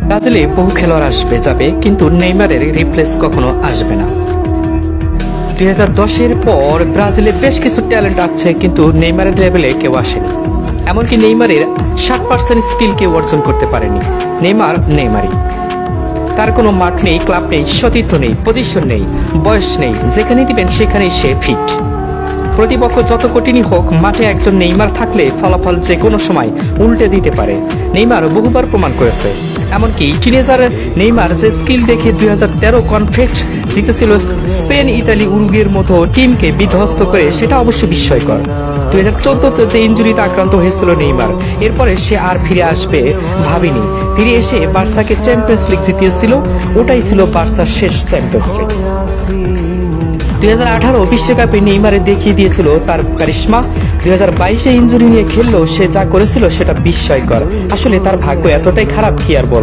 ব্রাজিলে বহু খেলোয়াড় আসবে যাবে, কিন্তু নেইমারের রিপ্লেস কখনো আসবে না। 2010-এর পর ব্রাজিলে বেশ কিছু ট্যালেন্ট আছে, কিন্তু নেইমারের লেভেলে কেউ আসেনি। এমনকি নেইমারের 60% স্কিল কেউ অর্জন করতে পারেনি। নেইমারই। তার কোনো মাঠ নেই, ক্লাব নেই, সতীর্থ নেই, পজিশন নেই, বয়স নেই। যেখানে দিবেন সেখানেই সে ফিট। প্রতিপক্ষ যত কঠিনই হোক, মাঠে একজন নেইমার থাকলে ফলাফল যে কোনো সময় উল্টে দিতে পারে। নেইমার বহুবার প্রমাণ করেছে। এমনকি টিনেজার নেইমার যে স্কিল দেখে 2013 কনফেট জিতেছিল স্পেন, ইতালি, উরুগুয়ের মতো টিমকে বিধ্বস্ত করে, সেটা অবশ্যই বিস্ময়কর। 2014-তে যে ইনজুরিতে আক্রান্ত হয়েছিল নেইমার, এরপরে সে আর ফিরে আসবে ভাবিনি। ফিরে এসে বার্সাকে চ্যাম্পিয়ন্স লিগ জিতিয়েছিল। ওটাই ছিল বার্সার শেষ চ্যাম্পিয়ন্স লিগ। 2018 বিশ্বকাপে নেইমারে দেখিয়ে দিয়েছিল তার কারিশমা। 2022-এ ইনজুরি নিয়ে খেললেও সে যা করেছিল সেটা বিস্ময়কর। আসলে তার ভাগ্য এতটাই খারাপ, কি আর বলবো।